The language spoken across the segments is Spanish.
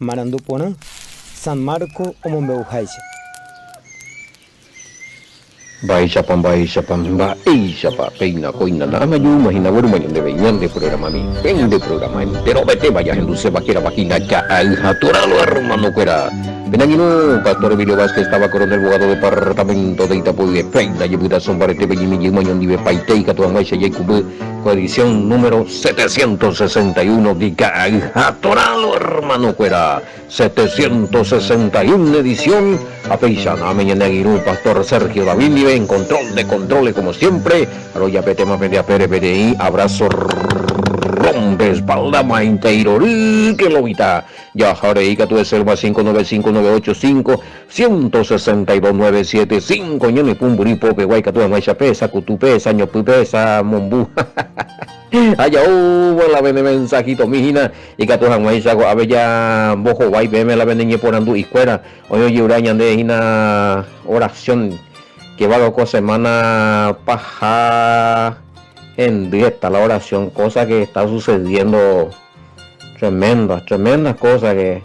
Marandupona, San Marco o Mombeujaise. Baishapam, peina, coina, nama yuma, hina, warumayan de veñan de programa, de programa, entero, vete, vaya, en dulce, vaquera, vaquina, ya, aljaturalo, hermano, cuera. Benagino, Pastor Emilio Vázquez, estaba coronel abogado departamento de Itapuy de Feina, Yeputación, Barete, Bellimillo, Mañón, Dive, Paiteica, Tuanguacha, Yecubé, coedición número 761, diga, aljaturalo, hermano, cuera. 761 edición, a Feisana, Meñaneguirú, Pastor Sergio David, Nive, en control de controles, como siempre, Aroya, Petema, Media, Pere, PDI, abrazo, rompe, espalda, mainteiro, que lo vita, ya, Jareica, tu es el más 595-985-162-975, ñone, Pumburi, Pope, Guayca, tu Amaisha, Pesa, Cutupesa, Ñopupesa, Mombú, allá hubo la vende mensajito mijina y que todos han hecho a ver ya bojo guay veme la venden por andu y cuera hoy urañan de una oración que va a semana paja en directa la oración, cosa que está sucediendo tremendas cosas que,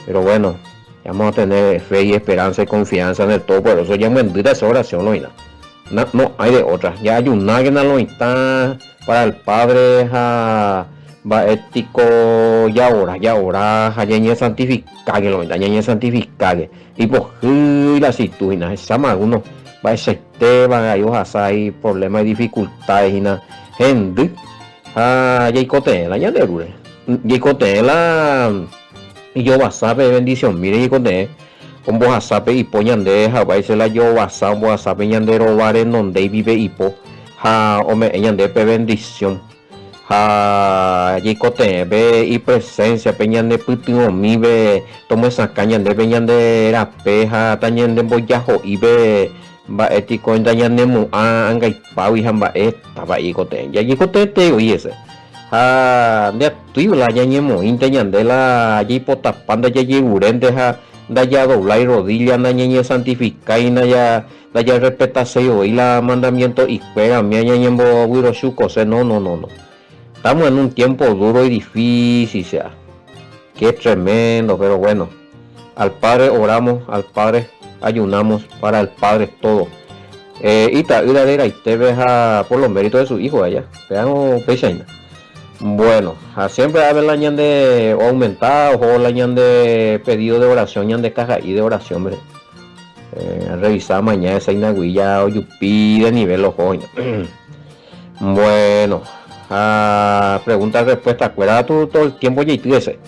pero bueno, vamos a tener fe y esperanza y confianza en el todo, por eso ya bendita esa oración loina. No hay de otra, ya hay una que no lo está para el padre va ético ya ahora ya santificar que lo ya santificar y pues la situación esa más uno va ese Esteban hay hay problemas y dificultades y na gente ya cotela ya de rure ya cotela y yo WhatsApp bendición mire y cote con WhatsApp y poñan de va la yo WhatsApp ñande robar en donde vive hipo ha ome ñande pe bendición ha yicote ve y presencia peñan de putio mi ve tomo esa caña de peñan de la peja tañen de boyajo y ve va ético en dañan de mu anga y pau y hamba esta va yicote ya yicote te oyese ha de tu la ñemo inteñan de la yipota panda ya yurente ha daya doblar y rodilla na ñeñe santifica y na ya respetase y la mandamiento y juega mi ñembo wiroshuko se no estamos en un tiempo duro y difícil sea qué tremendo, pero bueno, al Padre oramos, al Padre ayunamos, para el Padre todo y te veja por los méritos de su hijo allá veamos pechaina. Bueno, siempre a ver la ñan de aumentado o la ñan de pedido de oración, ñan de caja y de oración, hombre. Revisar mañana esa inaguilla o yupi de nivel los jóvenes. Bueno, pregunta respuesta, acuérdate tú todo el tiempo ya ese.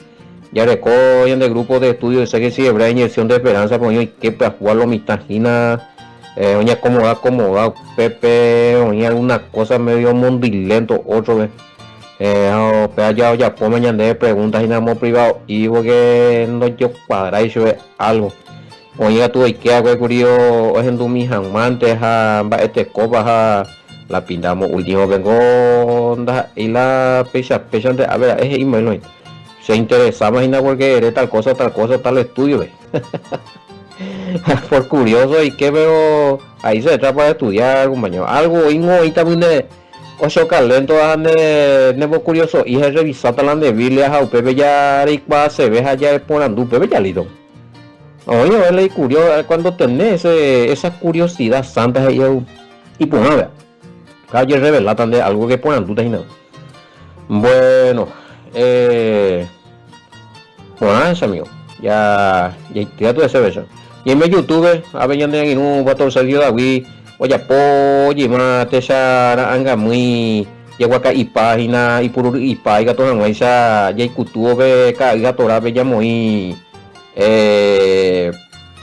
Ya recogen de grupo de estudio, sé que si habrá inyección de esperanza, pues yo que para jugar lo mitagina, oña acomodado, Pepe, oña alguna cosa medio mondilento, otro vez. Ya por mañana de preguntas y nada privado y porque no yo cuadra y algo oiga tú y que hago curio es en tu mi amantes este copa la pintamos último vengo y la pecha de a ver es email se interesa más porque eres tal cosa tal estudio por curioso y que veo ahí se trata para estudiar compañero algo y también ocho calento nebo curioso y es revisar talan de Biblia a upebe ya rikba se ve allá por andu upebe ya lido oye le curioso cuando tenés esa curiosidad santa y pues nada calle revela tan de algo que por andu te no bueno pues amigo ya tú ese beso y en mi YouTube a ver ya en un 14 días David oye apoye mate esa anga muy llegó acá y página y puro y paiga toda no esa ya cultuvo ve caiga tora ve ya muy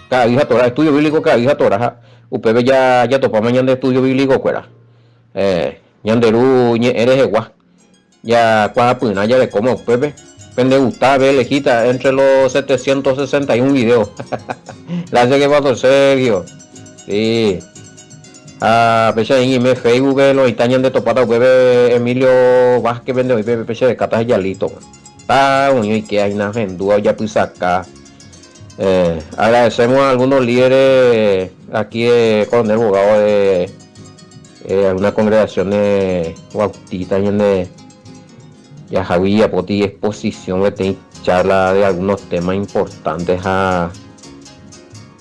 caiga tora estudio bíblico caiga tora upebe ya topa mañana de estudio bíblico cuera ñanderu eres igual ya cuá puna ya de como upebe pende gusta ve lejita entre los 761 videos gracias que pasó Sergio sí pecha en email Facebook lo itañan de topata bebé Emilio Vázquez vende hoy pecha de catas yalito y que hay una vendúa ya pues acá agradecemos a algunos líderes aquí con el abogado de una congregación de bautista de ya Javier Poti exposición que charla de algunos temas importantes a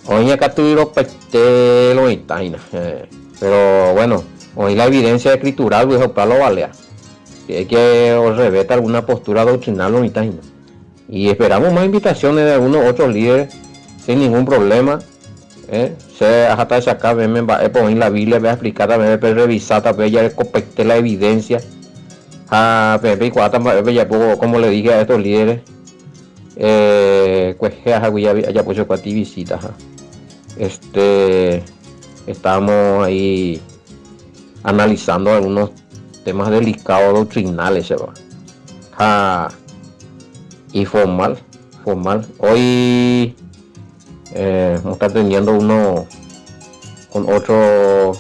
hoy acá tuvieron lo itaina, pero bueno, hoy la evidencia escritural pues para lo valea, hay que os reveta alguna postura doctrinal lo itaina, y esperamos más invitaciones de algunos otros líderes sin ningún problema. Se hasta sacar en la Biblia voy a explicar también revisar también ya compete la evidencia ya poco como le dije a estos líderes pues ya puesto para ti visita estamos ahí analizando algunos temas delicados doctrinales y formal hoy vamos a estar teniendo uno con otro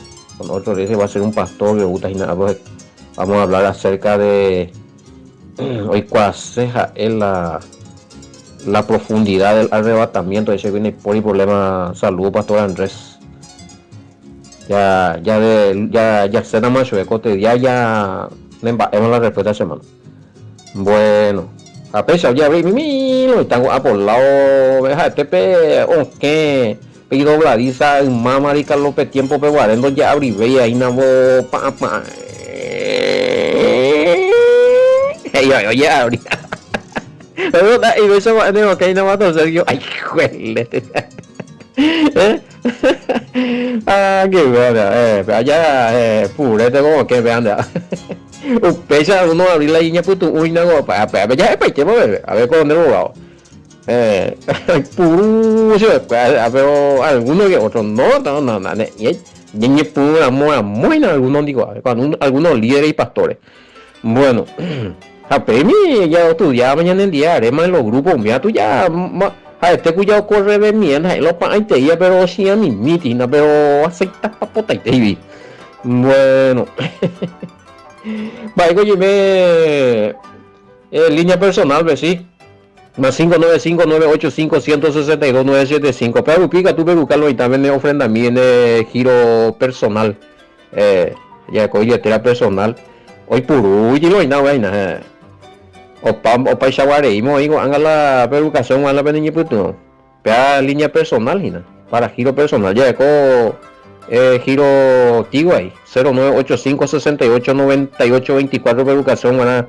ese va a ser un pastor que gusta vamos a hablar acerca de hoy cuaseja es la profundidad del arrebatamiento. Ese viene por el problema salud, pastor Andrés. Ya se nada más ya hemos la respuesta de semana. Bueno, a pesar ya abrí lo están a por lado deja tepe o que pido dobladiza mamá de Carlos tiempo peguarendo ya abrí ve ahí na pa oye abrí y eso va a que no va a torcer yo ay juele qué bueno allá purete como que vean pesa uno abrir la línea puto uy no para ya es para a ver con dónde lo hago puro pero algunos que otros no y pura muy algunos digo algunos líderes y pastores bueno a mí ya estudiaba mañana en día además en los grupos mira tú ya este cuidado corre de mierda lo pa te ya pero si a mi mitina pero acepta papota y bueno vaya oye línea personal ve sí más 595-985-162-975 pero pica tú buscarlo y también me ofrenda a mí en giro personal ya coge tela personal hoy puro y lo hay nada vaina o pa shawareimo digo haga la perucación a la pequeña puto pea línea personal hina para giro personal ya co giro Tiguay 0985-6898-24 perucación para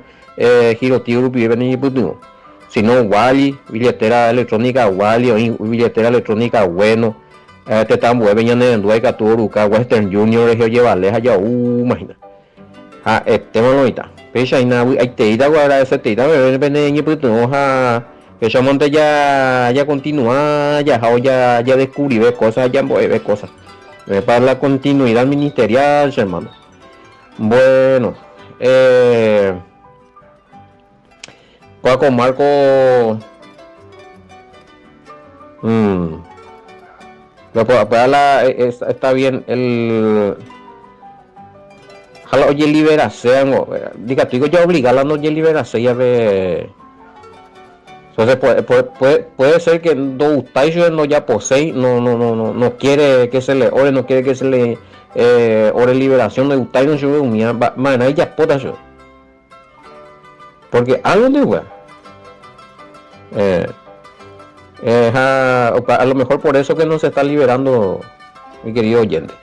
giro Tiguay pequeña puto si no Wally billetera electrónica Wally o billetera electrónica bueno te tan bueno venían en Dueca Turuca Western Junior regio llevarles allá imagina tema ahorita pecha y nada hay te ida guardar ese te ida venir puto pecha monte ya continúa ya descubrí ver cosas ya ver cosas para la continuidad ministerial hermano bueno Paco Marco está bien el jala oye liberación diga tú yo obligarla no oye liberación ya ve entonces puede ser que no usted no ya posee no quiere que se le ore no quiere que se le ore liberación de usted no sube un man ahí ya puta yo porque algo de igual a lo mejor por eso que no se está liberando mi querido oyente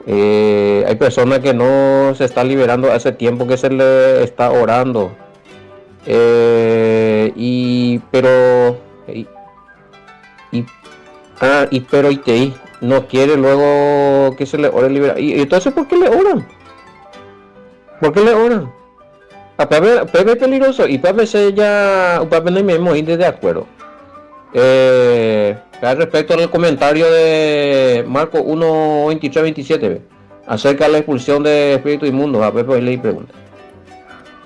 hay personas que no se está liberando hace tiempo que se le está orando pero no quiere luego que se le ore liberar y entonces ¿por qué le oran? Pepe es peligroso y Pepe se ya Pepe no me hemos ido de acuerdo respecto al comentario de Marco 1:23-27 acerca de la expulsión de espíritu inmundo a Pepe le pregunta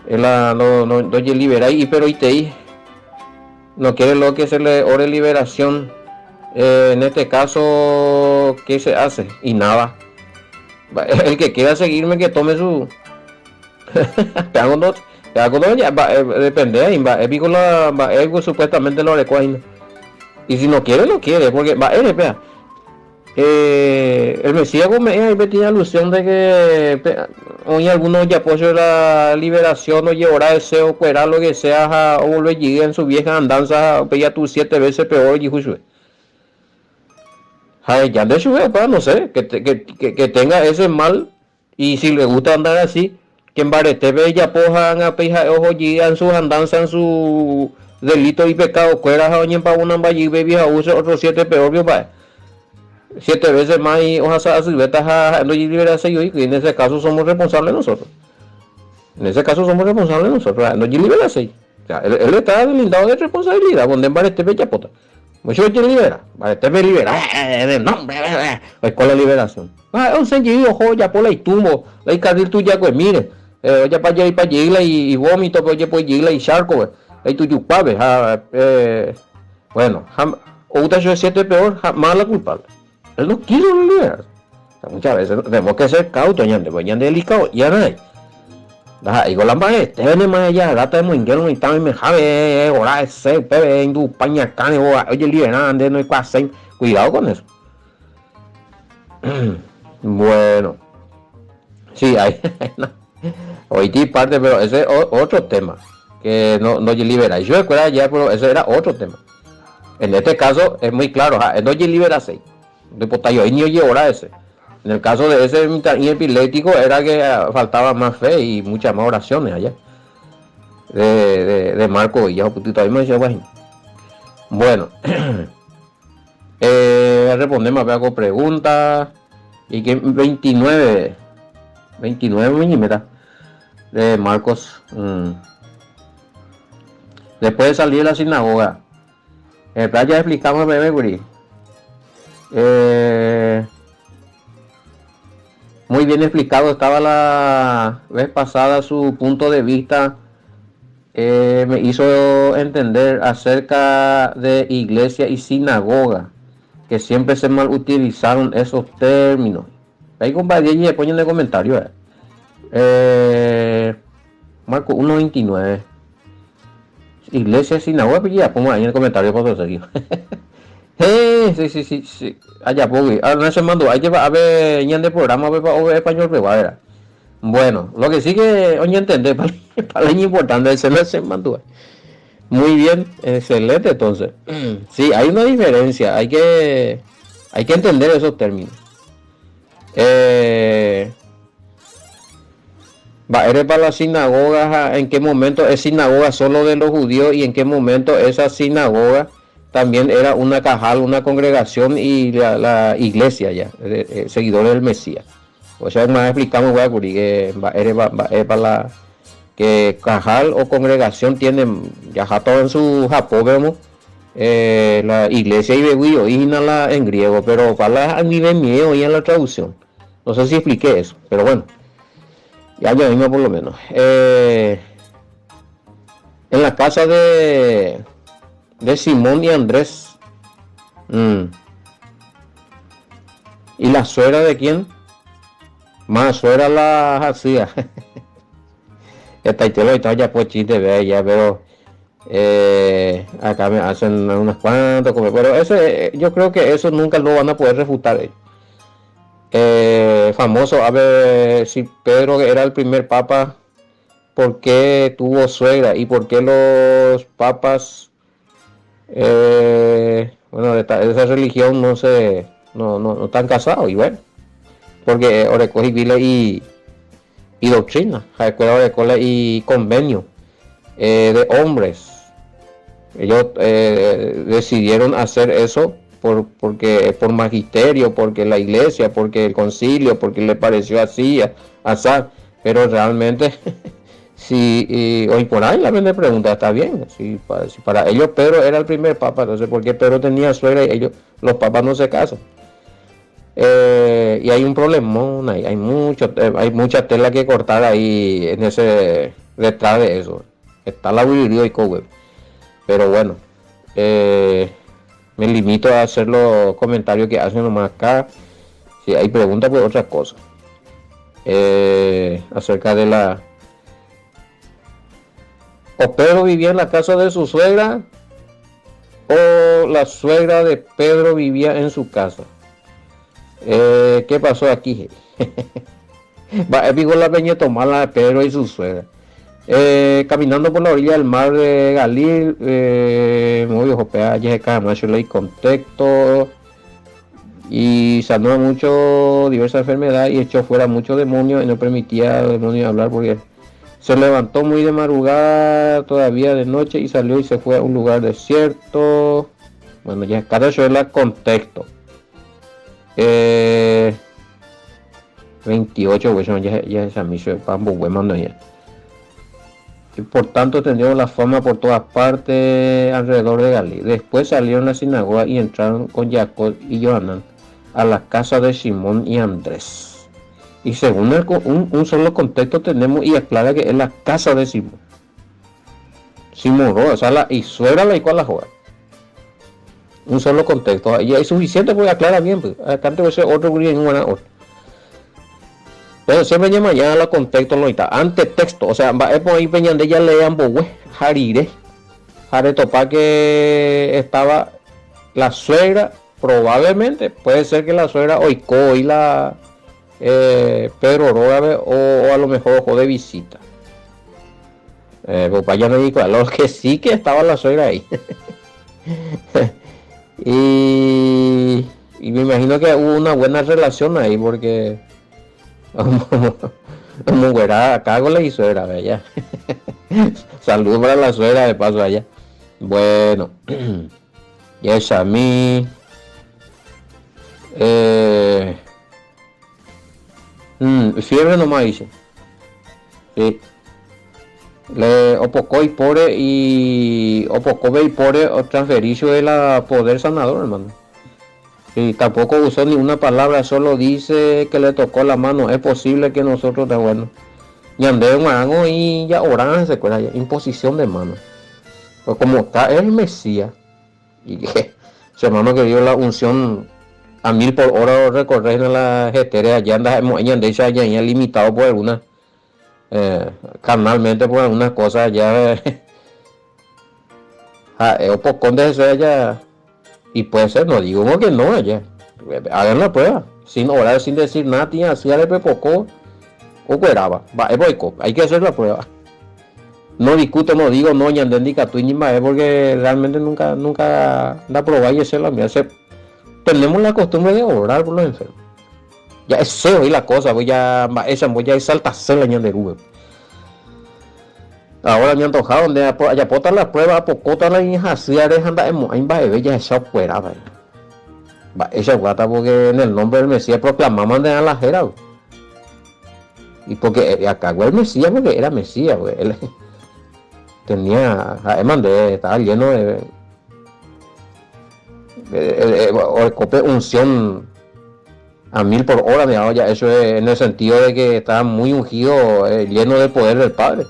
no libera y pero ITI no quiere lo que se le ore liberación en este caso ¿qué se hace? Y nada el que quiera seguirme que tome su depende supuestamente lo recoge y si no quiere porque El Mesías ahí tiene alusión de que hoy algunos ya por la liberación o llevará ese o cuera lo que sea o volver llegue en su vieja andanza ya tú 7 veces peor y justo ya de hecho para no sé que tenga ese mal y si le gusta andar así que en Baretebe ya pojan a peja ojo y en sus andanzas en su delito y pecado cuera a oñen para una valle baby a uso otro 7 peor que para 7 veces más y ojalá si vetas no liberarse yo y en ese caso somos responsables nosotros. En ese caso somos responsables nosotros. No liberarse. O sea, él está deslindado de responsabilidad. Cuando en Barete Bella Pota. Mucho que libera. Barete me libera. ¿Cuál es la liberación? Un sencillo joya por la tumbo. La carril tuya pues mire. Ya para allá y para llegar y vómito, pues ya pues llegar y charco. Ahí tu yupabe. Bueno, o usted es 7 peor, más la culpable. Él no quiso liberar. O sea, muchas veces tenemos que ser cautos, ñande, pues ñande delicado, ya no hay. Igual la madre, te ven más allá, data de muinguelo, y también me jave, ahora ese, pebe, en tu paña cane, oye, liberar, ande, no hay cuase, cuidado con eso. Bueno, sí, hay, hoy ti parte, pero ese es otro tema, que no libera. Yo recuerdo ya, pero ese era otro tema. En este caso es muy claro, no libera 6. Y ni oye ahora ese. En el caso de ese epiléptico era que faltaba más fe y muchas más oraciones allá. De Marco y ya putito ahí me decía, bueno. Respondemos a con preguntas. Y que 29 milímetros de Marcos. Después de salir de la sinagoga. Ya explicamos bebé Guri. Muy bien explicado estaba la vez pasada su punto de vista. Me hizo entender acerca de iglesia y sinagoga, que siempre se mal utilizaron esos términos. Ahí compadre y ponen en el comentario. Marco 1.29. Iglesia y sinagoga, pues ya pongo ahí en el comentario para seguir. Sí. Allá pongo. No se mandó. Hay que a ver ñan de programa a ver español privada. Bueno, lo que sí que oye entender para lo importante es no se mandó. Muy bien, excelente entonces. Sí, hay una diferencia, hay que entender esos términos. Eres para las sinagogas, en qué momento es sinagoga solo de los judíos y en qué momento esa sinagoga también era una cajal, una congregación y la iglesia ya, seguidores del Mesías. O sea, más explicamos, que eres para la que cajal o congregación tienen ya todo en su Japón, vemos la iglesia y beguillo en griego, pero para a nivel mío y en la traducción. No sé si expliqué eso, pero bueno, ya mismo por lo menos. En la casa de Simón y Andrés. ¿Y la suegra de quién? Más suegra la hacía. Esta y te lo ya pues chiste de ella, pero acá me hacen unas cuantas, pero ese, yo creo que eso nunca lo van a poder refutar ellos. Famoso, a ver si Pedro que era el primer papa, ¿por qué tuvo suegra? Y por qué los papas bueno, de esa religión no están casados? Y bueno, porque Orecogí Vile y doctrina, escuela y convenio de hombres. Ellos decidieron hacer eso porque por magisterio, porque la iglesia, porque el concilio, porque le pareció así, azar, pero realmente si hoy por ahí la gente pregunta, está bien, si para ellos Pedro era el primer papa, entonces ¿por qué Pedro tenía suegra y ellos, los papas no se casan? Y hay un problema, hay mucha tela que cortar ahí en ese detrás de eso. Está la Biblia y web. Pero bueno, me limito a hacer los comentarios que hacen nomás acá. Si hay preguntas, pues otra cosa. Acerca de la... ¿O Pedro vivía en la casa de su suegra? ¿O la suegra de Pedro vivía en su casa? ¿Qué pasó aquí? Va, digo la peña Tomala de Pedro y su suegra. Caminando por la orilla del mar de Galil, muy viejo peaje de Camacho y contexto, y sanó mucho diversas enfermedades y echó fuera muchos demonios y no permitía a los demonios hablar porque se levantó muy de madrugada, todavía de noche, y salió y se fue a un lugar desierto. Bueno, ya cada eso es el contexto. 28, pues ya es a mí, soy pambo, huemando ya. Y por tanto tendieron la fama por todas partes alrededor de Galí. Después salieron a la sinagoga y entraron con Jacob y Johanan a la casa de Simón y Andrés. Y según un solo contexto tenemos y aclara que es la casa de Simón. Simón, o sea, y suegra la igual la joda. Un solo contexto. Y es suficiente porque aclara bien. Pues. Acá antes de otro en una otra. Pero siempre llama ya la contexto no está. Ante texto. O sea, es por ahí peñande ya lean bohue. Jarire. Jare topa que estaba la suegra. Probablemente. Puede ser que la suegra oicó y la Pedro Rogabe o a lo mejor ojo de visita. Pues ya me dijo a los que sí que estaba la suegra ahí. y me imagino que hubo una buena relación ahí porque mujerada acá con la suegra allá. Saludos para la suegra de paso allá. Bueno, y es a mí fiebre nomás dice. Sí. Le opocó y pore y opocó y pore o transfericio de la poder sanador, hermano. Y tampoco usó ni una palabra, solo dice que le tocó la mano. Es posible que nosotros, bueno, ñande un marango y ya oran se cuenta ya, imposición de mano. Pues como está el Mesías y que su hermano que dio la unción a 1000 por hora recorrer en la jeterea, allá anda ya limitado por alguna carnalmente por algunas cosas ya o poco de eso ya. Y puede ser, no digo que no allá. Hagan la prueba. Sin orar, sin decir nada, tía, así le pepocó o cueraba. Hay que hacer la prueba. No discuto, no digo, no, ya entendí que tú ni más, porque realmente nunca la probáis y hacer la mía. Tenemos la costumbre de orar por los enfermos. Ya es seo y la cosa, voy a salta la ñan de Rubén. Ahora me han antojado donde allá pota la prueba, pocota la hija, así anda en bella esa fuera, esa guata porque en el nombre del Mesías proclamamos de la jera. Y porque acá el Mesías porque era Mesías, él tenía, además estaba lleno de unción a 1000 por hora, digamos, ya eso es en el sentido de que estaba muy ungido, lleno de poder del Padre.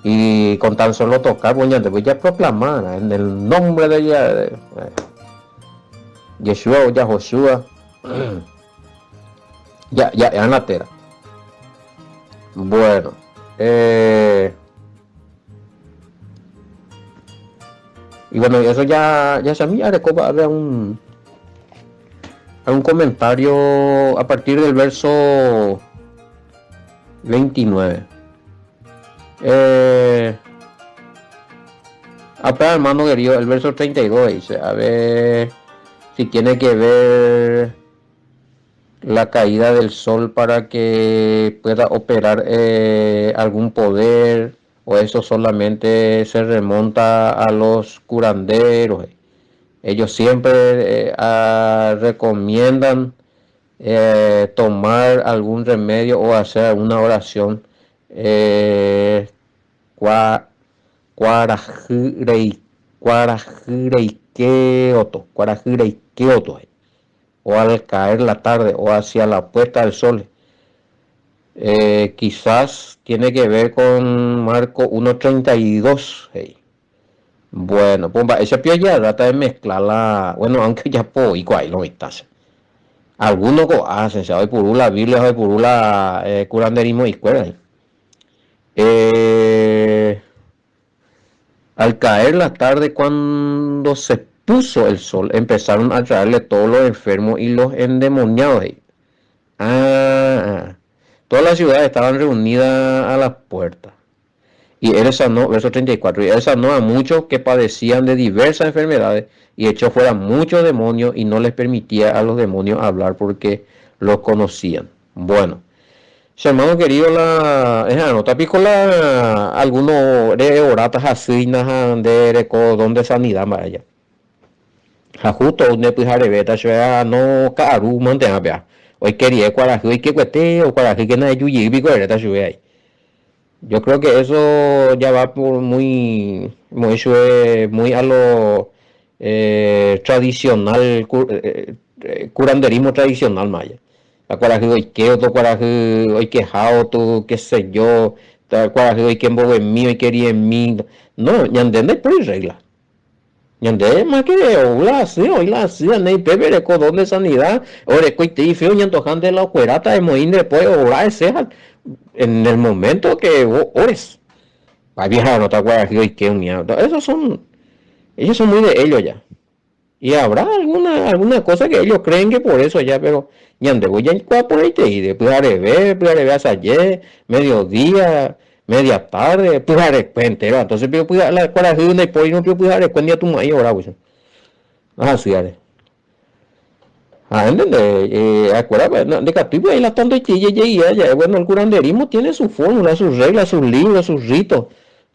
Y con tan solo tocar, pues ya proclamar en el nombre de Yeshua o Yahoshua, ya en la tera. Bueno, y bueno, eso ya se me recopa un comentario a partir del verso 29. Hermano querido, el verso 32 dice, a ver si tiene que ver la caída del sol para que pueda operar algún poder, o eso solamente se remonta a los curanderos. Ellos siempre recomiendan tomar algún remedio o hacer alguna oración o al caer la tarde o hacia la puesta del sol. Quizás tiene que ver con Marco 1:32. Bueno, pues esa pieza trata de mezclarla, bueno, aunque ya puedo y cuál no está. Algunos hacen, se va por la Biblia, se por la curanderismo y escuela. Al caer la tarde cuando se puso el sol, empezaron a traerle todos los enfermos y los endemoniados ahí. Todas las ciudades estaban reunidas a las puertas. Y él sanó, verso 34, y él sanó a muchos que padecían de diversas enfermedades y echó fuera muchos demonios y no les permitía a los demonios hablar porque los conocían. Bueno, hermano querido, nota picola algunos oratas así, de donde sanidad vaya. Justo donde pues arebeta yo no caru mantenga vea. Hoy quería cuaraje y que cuete o cuaraje que no hay yuyi pico ereta yo ahí. Yo creo que eso ya va por muy a lo tradicional, curanderismo tradicional maya. La coraje hoy que otro coraje hoy quejado, todo qué sé yo, coraje hoy que en mí, hoy quería en mí. No, ya entiendes por regla. Ya entiendes más que hoy la hacía, ni pepe de codón de sanidad, ore coite y feo, y antojan de la cuerata de moín después, orar ese en el momento que ores. Va vieja, no te acuerdas que hoy que unía. Ellos son muy de ellos ya. Y habrá alguna cosa que ellos creen que por eso ya, pero ya ande voy a por ahí y después haré hasta ayer, mediodía, media tarde, después haré entero. Entonces, pero pues la coraje una y por ahí no pues haré cuenta tu maíz ahora, pues. Así haré. ¿Entendés? Acuérdate, de que pues ahí la tanto ya, bueno, el curanderismo tiene su fórmula, sus reglas, sus libros, sus ritos.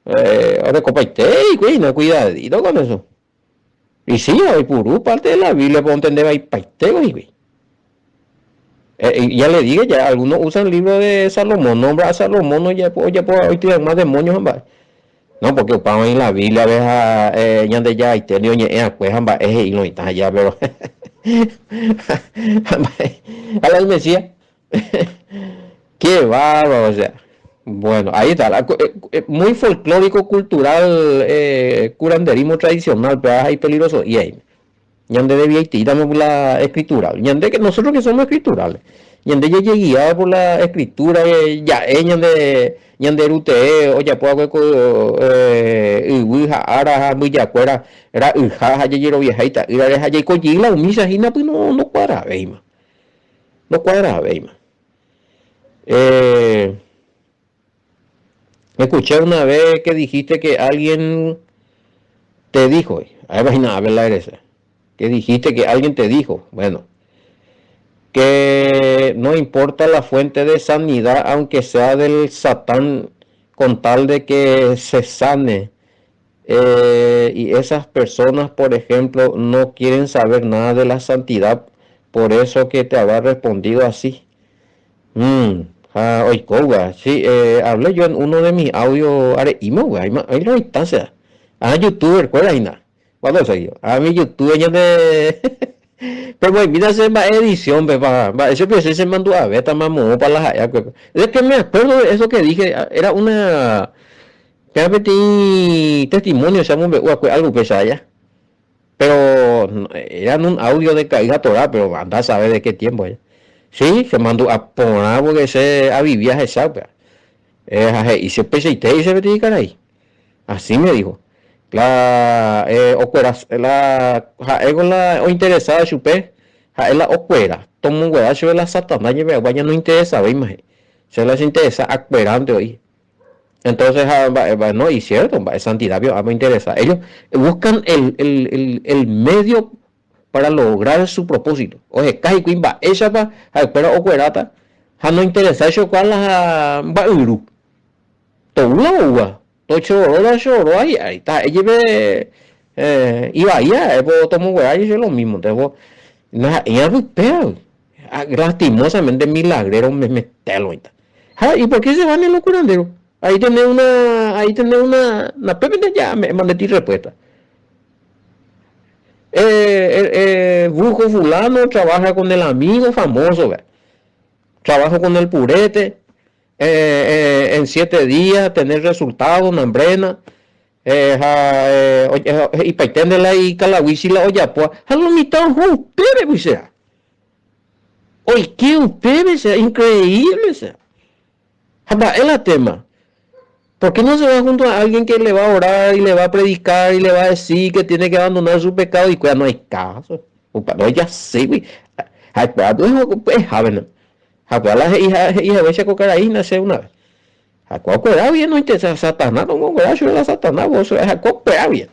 Ahora, copaite, güey, no cuidadito con eso. Y sí, hay puro parte de la Biblia para entender ahí paite, güey. Ya le dije, ya algunos usan el libro de Salomón, nombra a Salomón, no, ya puedo hoy tienen más demonios, hombre. No, porque para en la Biblia ves ya de ya y te dio ya pues amba y no está allá, pero a la Mesías. Qué bárbaro, o sea. Bueno, ahí está, muy folclórico, cultural, curanderismo tradicional, pero hay peligroso. Y ahí, ñande de viejita, dame por la escritura. Ñande que nosotros que somos escriturales. Ñande ya guiado por la escritura, ya, ñande rute, o ya puedo uija, ara, muy ya cuera, era uja, ya llero viejita, y la deja ya y la humisa, y pues no cuadra, veima. No cuadra, veima. Escuché una vez que dijiste que alguien te dijo, imagina, a ver la esa, que dijiste que alguien te dijo, bueno, que no importa la fuente de sanidad, aunque sea del Satán, con tal de que se sane. Y esas personas, por ejemplo, no quieren saber nada de la santidad, por eso que te habrá respondido así. Oikoga, sí, hablé yo en uno de mis audios, ahí lo instancia. YouTuber, ¿cuál es? ¿Cuándo soy yo? Mi youtuber ya de... Pero bueno, mira, se va edición, eso que se mandó a ver, está más para las allá. Es que me acuerdo de eso que dije, era una... Que metí testimonio, algo que se haya. Pero era un audio de Caiga Torah, pero anda a saber de qué tiempo es. Sí, se mandó a poner porque se a vivir esa, y se peseite y se metí ahí. Así me dijo. O interesada chupé, la ocuera, tomo un huedazo de la satanás, vaya no interesa, se les interesa acuerante hoy. Entonces, no, y cierto, santidad, me interesa. Ellos buscan el medio para lograr su propósito. Oye, casi quimba, esa va, pero ocuerata, no interesa eso cuál va uru. Todo la uva. Todo ahí está. Ella ve, iba allá, tomo hueá y es lo mismo. Entonces, ella pero lastimosamente milagrero me metelo ahí. ¿Y por qué se van en los curanderos? Ahí tenés una pepe ya me mandé ti respuesta. Brujo fulano trabaja con el amigo famoso, ¿ve? Trabaja con el purete, en 7 días tener resultados, nambrena, y paitendela y calahuisila, oye, pues, a lo mitad ustedes, pues, sea. Oye, que ustedes, sea, increíble, sea. Es el tema. ¿Por qué no se va junto a alguien que le va a orar y le va a predicar y le va a decir que tiene que abandonar su pecado y cuida? No hay caso. No, ya sé, güey. Acuérdate, pues, joven. Acuérdate, hija, veces con caraína, nace una vez. Acuérdate, bien, no interesa Satanás, no, gracias a Satanás, vos acuérdate bien.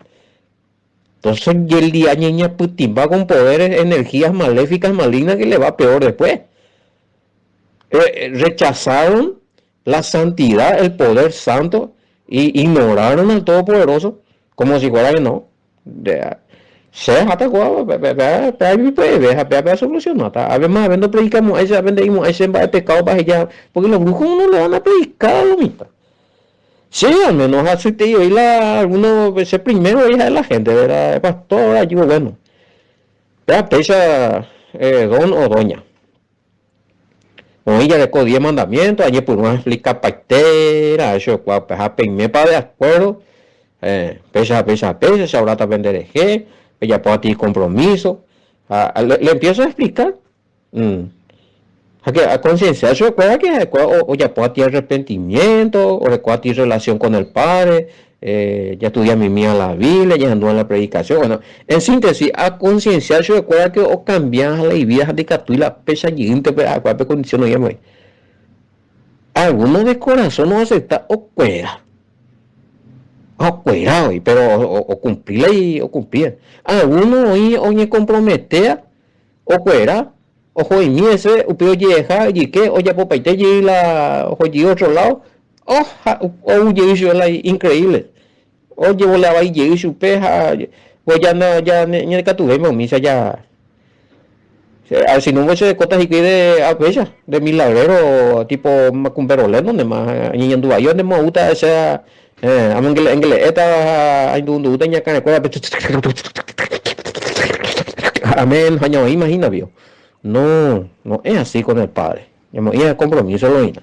Entonces, y el día niña Putin va con poderes, energías maléficas, malignas, que le va peor después. Rechazaron la santidad, el poder santo, y ignoraron al Todopoderoso como si fuera que no. Se atacó, pero solucionó. Además, habiendo predicamos a ese, aprendimos a ese de pecado para ella, porque los brujos no le van a predicar a lo mismo. Sí, al menos así te digo, algunos veces primero hija de la gente, ¿verdad? El pastor, allí, bueno, ya pesa don o doña. O ella le codió 10 mandamientos, allí por una explica paitera, eso, pues, a pedirme para de acuerdo, pesa, se ahora también de G, ella puede tener compromiso, le empiezo a explicar, a concienciar su recuerda que o ya puede tener arrepentimiento, o recuerda tener relación con el Padre, ya estudia mi mía la Biblia, ya andó en la predicación, bueno, en síntesis, a concienciar su recuerda que o cambian la vida de que la pesa siguiente, pero a cuál condición no llamo. Algunos de corazón no acepta o cuera. O cuera, pero o cumplir o cumplir. Algunos hoy comprometer o cuera. Ojo, y mi ese, upio yeja, y que, oye, popaite, y la, ojo, y otro lado, o yo la increíble. Oye, volaba y su peja, pues ya no, ya, ni el catuvemos, misa ya. Si no hubiese de cotas y que de apecha, de milagrero, tipo macumberolén, donde más, y en Dubái, donde más gusta esa, en esta, hay un duda, ya que recuerda, amén, imagina, vio. No, no es así con el Padre. Y el compromiso lo mismo.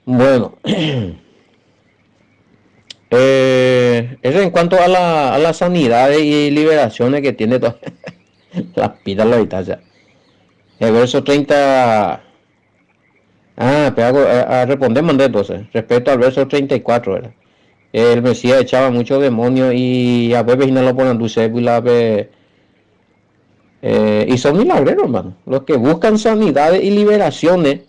Bueno, eso en cuanto a la sanidad y liberaciones que tiene toda la pita la distancia. El verso 30. Pero a responder mandé entonces. Respecto al verso 34, ¿verdad? El Mesías echaba muchos demonios y a veces no lo ponen dulce y la ve. Y son milagreros, hermano. Los que buscan sanidades y liberaciones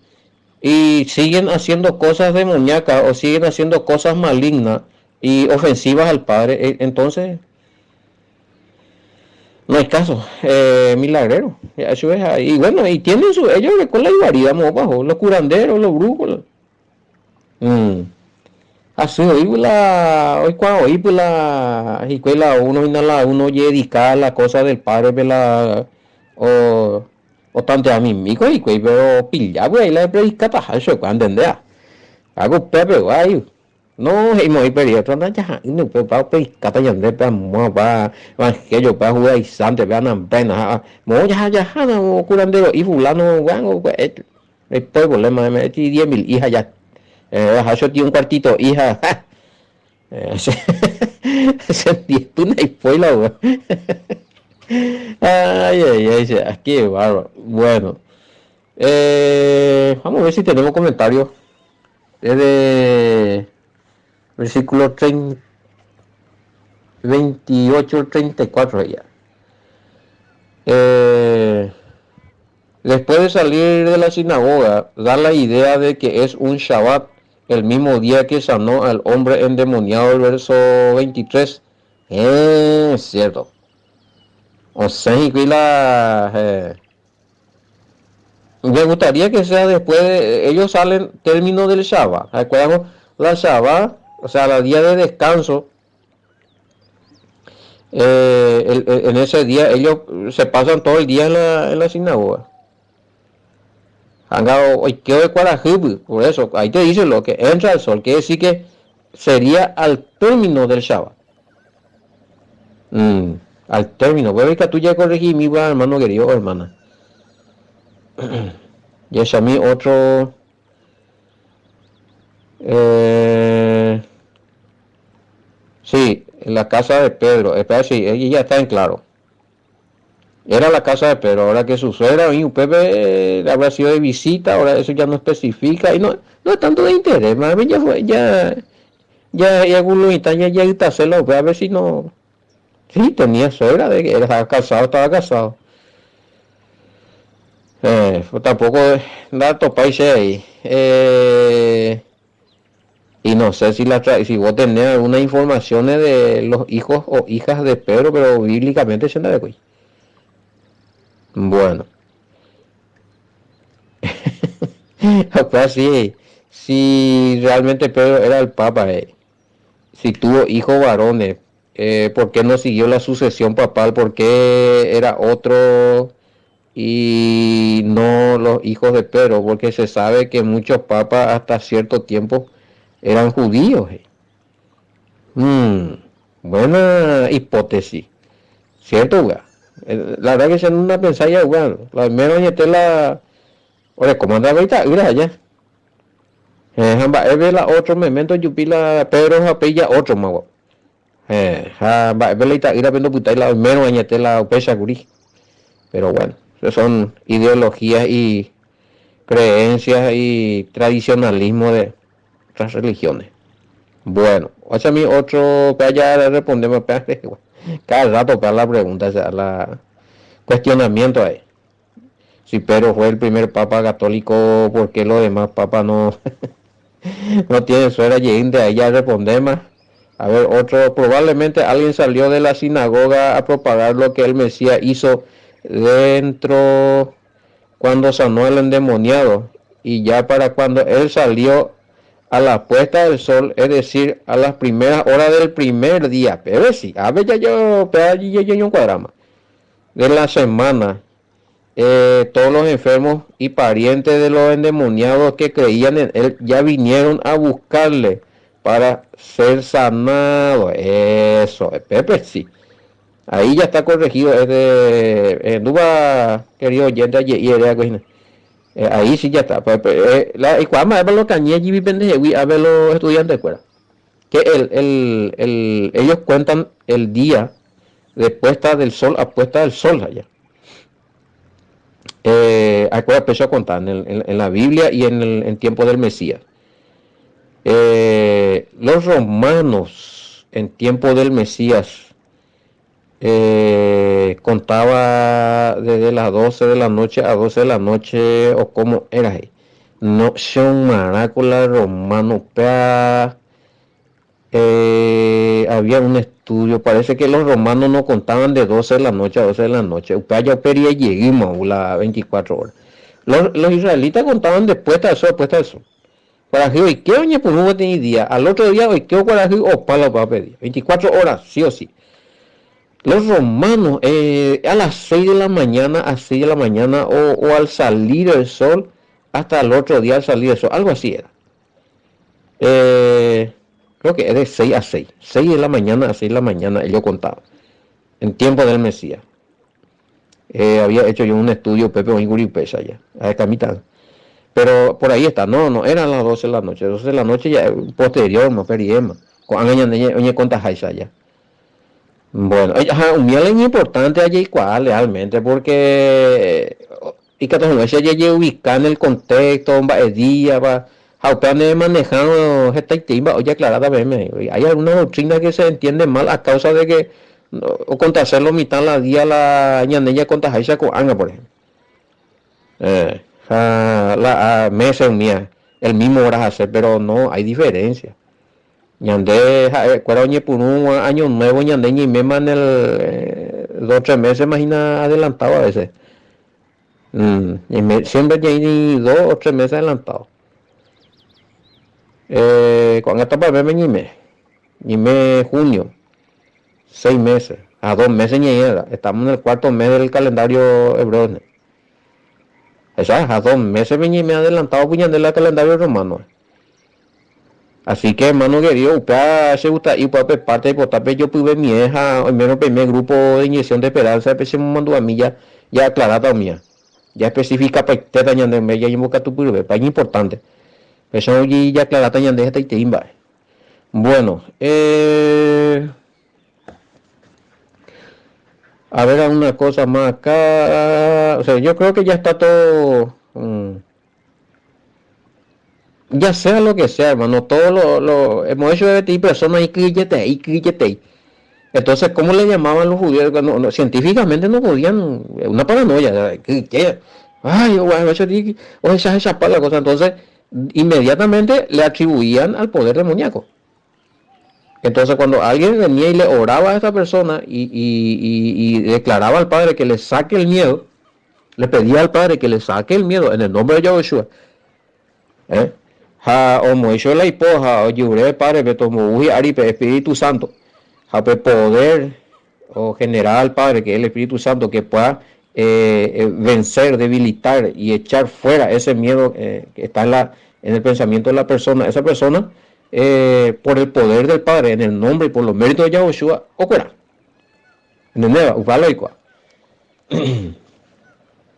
y siguen haciendo cosas demoníacas o siguen haciendo cosas malignas y ofensivas al Padre, entonces no hay caso. Milagrero. Eso es ahí. Y bueno, y tienen ellos con la igualdad bajo, los curanderos, los brujos. Así hoy cuando hoy pues la escuela uno dedica la cosa del Padre pela o tanto a mí mico y pero pilla güey la predica para eso cuando entender hago pepe guay no y muy periodo no ya no pero para predicar ya de para mo va que yo para jugar y sante vean en pena mo ya no curandero y fulano guango el pueblo me 10.000 hijas ya yo tiene un cuartito hija se una escuela güey. Qué bárbaro. Bueno, vamos a ver si tenemos comentarios. Desde versículo 30, 28 al 34 ya. Después de salir de la sinagoga, da la idea de que es un Shabbat, el mismo día que sanó al hombre endemoniado, el verso 23. Es cierto. O sea, me gustaría que sea después ellos salen término del Shabbat. Recuerdan la Shabbat, o sea, la día de descanso. En ese día ellos se pasan todo el día en la sinagoga. Por eso, ahí te dice lo que entra el sol, quiere decir que sería al término del Shabbat. Al término, voy a ver que tú ya corregí mi hermano querido, hermana. Y es a mí otro. Sí, en la casa de Pedro. Espera, sí, ella ya está en claro. Era la casa de Pedro. Ahora que su suegra y un Pepe habrá sido de visita, ahora eso ya no especifica. Y no es tanto de interés. Más bien ya fue, ya. ya guluita ya está celo, a ver si no. Sí, tenía suegra de que estaba casado. Pues tampoco dato países ahí. Y no sé si vos tenés algunas informaciones de los hijos o hijas de Pedro, pero bíblicamente se anda de güey. Bueno, pues así, si realmente Pedro era el papa, si tuvo hijos varones, ¿por qué no siguió la sucesión papal? ¿Por qué era otro y no los hijos de Pedro? Porque se sabe que muchos papas hasta cierto tiempo eran judíos. Mm, buena hipótesis, ¿cierto, güey? La verdad que se no una pensaya, güey. La primera añete la... Oye, ¿cómo anda ahorita? Mira allá. Hamba, eve la otro memento yupila Pedro japilla otro mago. Hamba, eve la ira vendo puta la menos añete la pecha guri. Pero bueno, esas son ideologías y creencias y tradicionalismo de otras religiones. Bueno, hacia mí otro, para ya respondemos, cada rato para la pregunta, o sea, la cuestionamiento ahí. Si Pedro fue el primer papa católico, ¿por qué los demás papas no, no tienen suera de ahí ya respondemos? A ver, otro, probablemente alguien salió de la sinagoga a propagar lo que el Mesías hizo dentro cuando sanó al endemoniado. Y ya para cuando él salió a la puesta del sol, es decir, a las primeras horas del primer día, pero sí, a ver, ya yo un cuadrama de la semana, todos los enfermos y parientes de los endemoniados que creían en él ya vinieron a buscarle para ser sanados. Eso, Pepe, sí. Ahí ya está corregido. Es de Duba, querido oyente, ahí sí ya está. Y cuando a ver los cañes y pendeje, a ver los estudiantes de escuela. Que ellos cuentan el día de puesta del sol a puesta del sol allá. Acuérdate, empezó a contar en la Biblia y en tiempo del Mesías. Los romanos en tiempo del Mesías contaba desde las 12 de la noche a 12 de la noche o cómo era ahí. No son marácula romano, había un estudio, parece que los romanos no contaban de 12 de la noche a 12 de la noche. Upaya opería lleguimos las 24 horas. Los israelitas contaban después de eso, después de eso. Para que hoy que oye pues no tenía día. Al otro día hoy que para que o palo para pedir. 24 horas, sí o sí. Los romanos a las 6 de la mañana, a 6 de la mañana o al salir el sol hasta el otro día al salir el sol, algo así era. Creo que es de 6 a 6. 6 de la mañana a 6 de la mañana, yo contaba. En tiempo del Mesías. Había hecho yo un estudio, Pepe Oinguri Pesa ya, a Camitán. Pero por ahí está, no, eran las 12 de la noche. 12 de la noche ya, posterior, más periema. Con oye, conta Jaisa ya. Bueno, un miel es importante allí, cuál realmente, porque. Y que todo eso ya ubicar en el contexto, va el día, va. Jaupeane manejando esta timba, oye, aclarada, veme. Hay alguna doctrina que se entiende mal a causa de que, o contra hacerlo mitad la día la ñanella contra Jaisa con Anga, por ejemplo. La meses mía, el mismo horas hacer, pero no, hay diferencia. Ñande, cuando oye por un año nuevo, ñande ni me man el 2 o 3 meses, imagina adelantado a veces. Siempre ya hay 2 o 3 meses adelantado. Con esta para ni me junio, 6 meses, a 2 meses ni era. Estamos en el cuarto mes del calendario hebreo. Eso es, a 2 meses me adelantado puñan del calendario romano. Así que hermano querido, usted se gusta y puede parte de potape yo pude mi hija, al menos primer grupo de inyección de esperanza, pues se me mandó a mí ya aclarada mía. Ya específica para te dañan de ya invoca tu purbe, para importante. Eso ya aclarada dañan de esta y te imba. Bueno, a ver una cosa más acá, o sea, yo creo que ya está todo ya sea lo que sea, hermano, todo lo hemos hecho de ti personas y que entonces, ¿cómo le llamaban los judíos? Científicamente no podían, una paranoia, ay, bueno, o esa la cosa, entonces inmediatamente le atribuían al poder demoníaco. Entonces, cuando alguien venía y le oraba a esa persona y declaraba al Padre que le saque el miedo, le pedía al Padre que le saque el miedo en el nombre de Yahushua, o Moisés la hipoja, o Yure Padre, me tomó Aripe, Espíritu Santo, poder o generar al Padre, que es el Espíritu Santo, que pueda vencer, debilitar y echar fuera ese miedo que está en el pensamiento de la persona. Esa persona, por el poder del Padre, en el nombre y por los méritos de Yahushua, ocurra. ¿Entendés?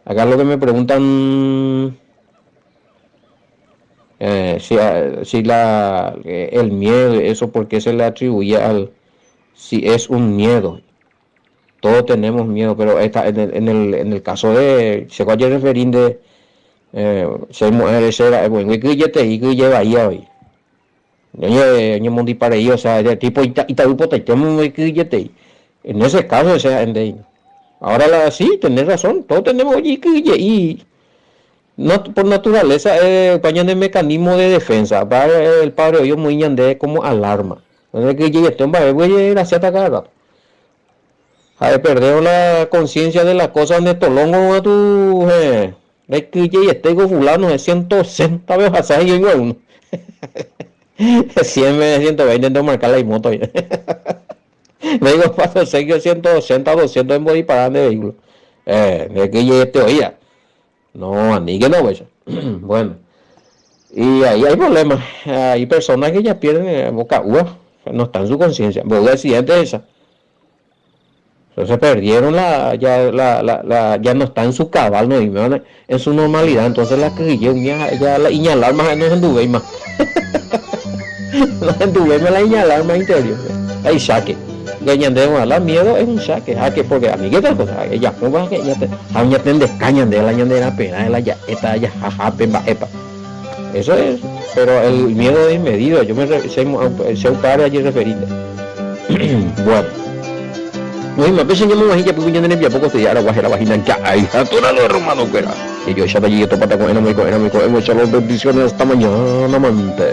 Acá lo que me preguntan, si el miedo, eso por qué se le atribuye si es un miedo. Todos tenemos miedo, pero en el caso de, se va a referir de, se muere, será, bueno, que lleva ahí hoy. Yo mundi para ellos, o sea, de tipo, y en ese caso, o sea, ahora sí, tenés razón, todos tenemos y no, por naturaleza, pañan el mecanismo de defensa, para el padre ellos muy ñande como alarma. Entonces que llegue este hombre, gracias a cada rato. A perder la conciencia de las cosas de tolongo a tu de que este fulano de 160 veces así yo igual uno. 100 veces 120 de marcar la moto. Me digo paso seguido 180 200 en body para de vehículo. De que este oía. No, ni que no, pues. Bueno. Y ahí hay problemas. Hay personas que ya pierden boca uva, no está en su conciencia. Voy a accidente esa. Entonces perdieron ya no está en su cabal, no en su normalidad. Entonces la que ya la iñalar más no se enduve más. No se enduve más la iñalar más interior. Hay saque. Gañandemos la miedo es un saque. Porque a mí qué tal cosa. Ya ponga que ya te descañan de la pena de la ya esta ya jaja pemba epa. Eso es. Pero el miedo es medido. Yo me sé un par allí referido. Bueno. No, me pensé que me imagino que yo tenía poco estudiar la vagina ya ahí todo lo romano que era. Y yo ya allí topa con hemos hecho las bendiciones hasta mañana, amante.